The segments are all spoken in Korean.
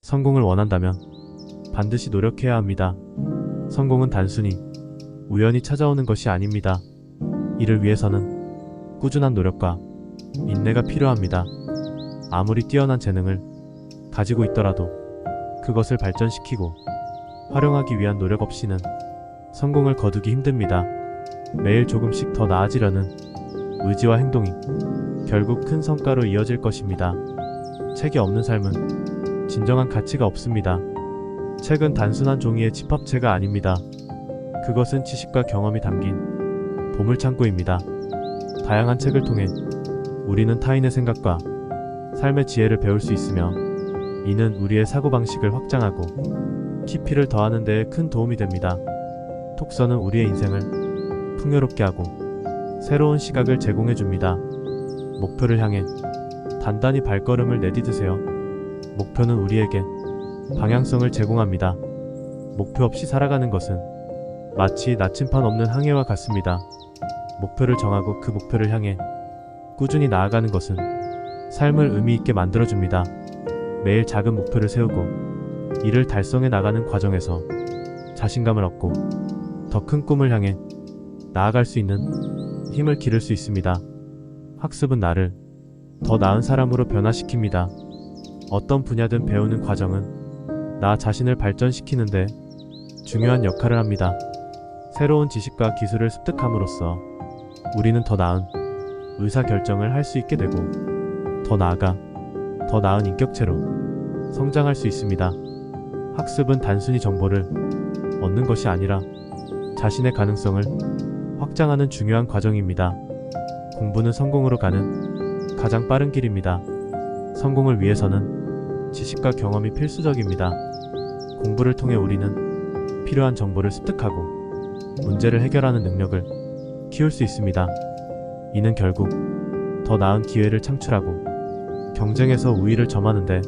성공을 원한다면 반드시 노력해야 합니다. 성공은 단순히 우연히 찾아오는 것이 아닙니다. 이를 위해서는 꾸준한 노력과 인내가 필요합니다. 아무리 뛰어난 재능을 가지고 있더라도 그것을 발전시키고 활용하기 위한 노력 없이는 성공을 거두기 힘듭니다. 매일 조금씩 더 나아지려는 의지와 행동이 결국 큰 성과로 이어질 것입니다. 책이 없는 삶은 진정한 가치가 없습니다. 책은 단순한 종이의 집합체가 아닙니다. 그것은 지식과 경험이 담긴 보물창고입니다. 다양한 책을 통해 우리는 타인의 생각과 삶의 지혜를 배울 수 있으며 이는 우리의 사고방식을 확장하고 깊이를 더하는 데에 큰 도움이 됩니다. 독서는 우리의 인생을 풍요롭게 하고 새로운 시각을 제공해줍니다. 목표를 향해 단단히 발걸음을 내디드세요. 목표는 우리에게 방향성을 제공합니다. 목표 없이 살아가는 것은 마치 나침판 없는 항해와 같습니다. 목표를 정하고 그 목표를 향해 꾸준히 나아가는 것은 삶을 의미 있게 만들어줍니다. 매일 작은 목표를 세우고 이를 달성해 나가는 과정에서 자신감을 얻고 더 큰 꿈을 향해 나아갈 수 있는 힘을 기를 수 있습니다. 학습은 나를 더 나은 사람으로 변화시킵니다. 어떤 분야든 배우는 과정은 나 자신을 발전시키는데 중요한 역할을 합니다. 새로운 지식과 기술을 습득함으로써 우리는 더 나은 의사결정을 할 수 있게 되고 더 나아가 더 나은 인격체로 성장할 수 있습니다. 학습은 단순히 정보를 얻는 것이 아니라 자신의 가능성을 확장하는 중요한 과정입니다. 공부는 성공으로 가는 가장 빠른 길입니다. 성공을 위해서는 지식과 경험이 필수적입니다. 공부를 통해 우리는 필요한 정보를 습득하고 문제를 해결하는 능력을 키울 수 있습니다. 이는 결국 더 나은 기회를 창출하고 경쟁에서 우위를 점하는데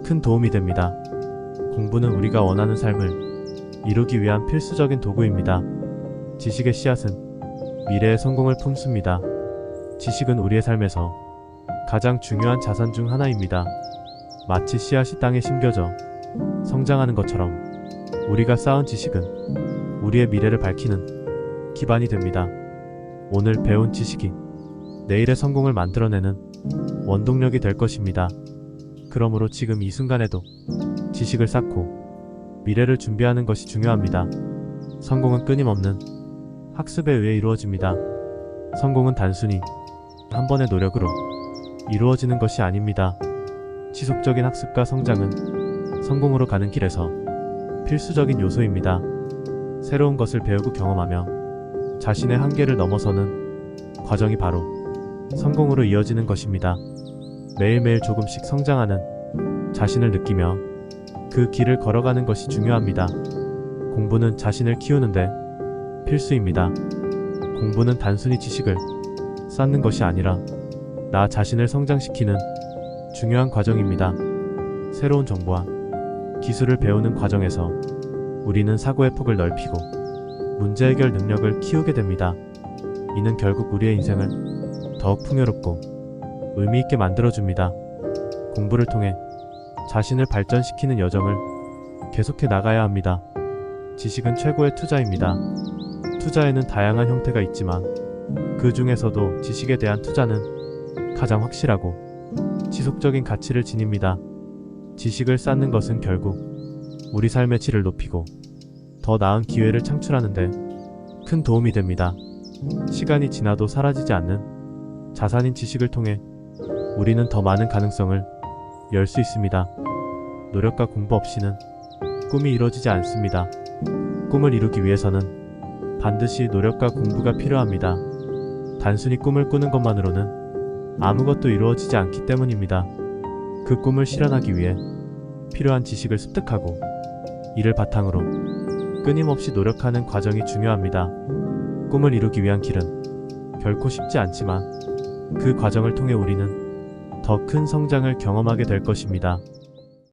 큰 도움이 됩니다. 공부는 우리가 원하는 삶을 이루기 위한 필수적인 도구입니다. 지식의 씨앗은 미래의 성공을 품습니다. 지식은 우리의 삶에서 가장 중요한 자산 중 하나입니다. 마치 씨앗이 땅에 심겨져 성장하는 것처럼 우리가 쌓은 지식은 우리의 미래를 밝히는 기반이 됩니다. 오늘 배운 지식이 내일의 성공을 만들어내는 원동력이 될 것입니다. 그러므로 지금 이 순간에도 지식을 쌓고 미래를 준비하는 것이 중요합니다. 성공은 끊임없는 학습에 의해 이루어집니다. 성공은 단순히 한 번의 노력으로 이루어지는 것이 아닙니다. 지속적인 학습과 성장은 성공으로 가는 길에서 필수적인 요소입니다. 새로운 것을 배우고 경험하며 자신의 한계를 넘어서는 과정이 바로 성공으로 이어지는 것입니다. 매일매일 조금씩 성장하는 자신을 느끼며 그 길을 걸어가는 것이 중요합니다. 공부는 자신을 키우는데 필수입니다. 공부는 단순히 지식을 쌓는 것이 아니라 나 자신을 성장시키는 중요한 과정입니다. 새로운 정보와 기술을 배우는 과정에서 우리는 사고의 폭을 넓히고 문제 해결 능력을 키우게 됩니다. 이는 결국 우리의 인생을 더욱 풍요롭고 의미 있게 만들어줍니다. 공부를 통해 자신을 발전시키는 여정을 계속해 나가야 합니다. 지식은 최고의 투자입니다. 투자에는 다양한 형태가 있지만 그 중에서도 지식에 대한 투자는 가장 확실하고 지속적인 가치를 지닙니다. 지식을 쌓는 것은 결국 우리 삶의 질을 높이고 더 나은 기회를 창출하는 데 큰 도움이 됩니다. 시간이 지나도 사라지지 않는 자산인 지식을 통해 우리는 더 많은 가능성을 열 수 있습니다. 노력과 공부 없이는 꿈이 이루어지지 않습니다. 꿈을 이루기 위해서는 반드시 노력과 공부가 필요합니다. 단순히 꿈을 꾸는 것만으로는 아무것도 이루어지지 않기 때문입니다. 그 꿈을 실현하기 위해 필요한 지식을 습득하고 이를 바탕으로 끊임없이 노력하는 과정이 중요합니다. 꿈을 이루기 위한 길은 결코 쉽지 않지만 그 과정을 통해 우리는 더 큰 성장을 경험하게 될 것입니다.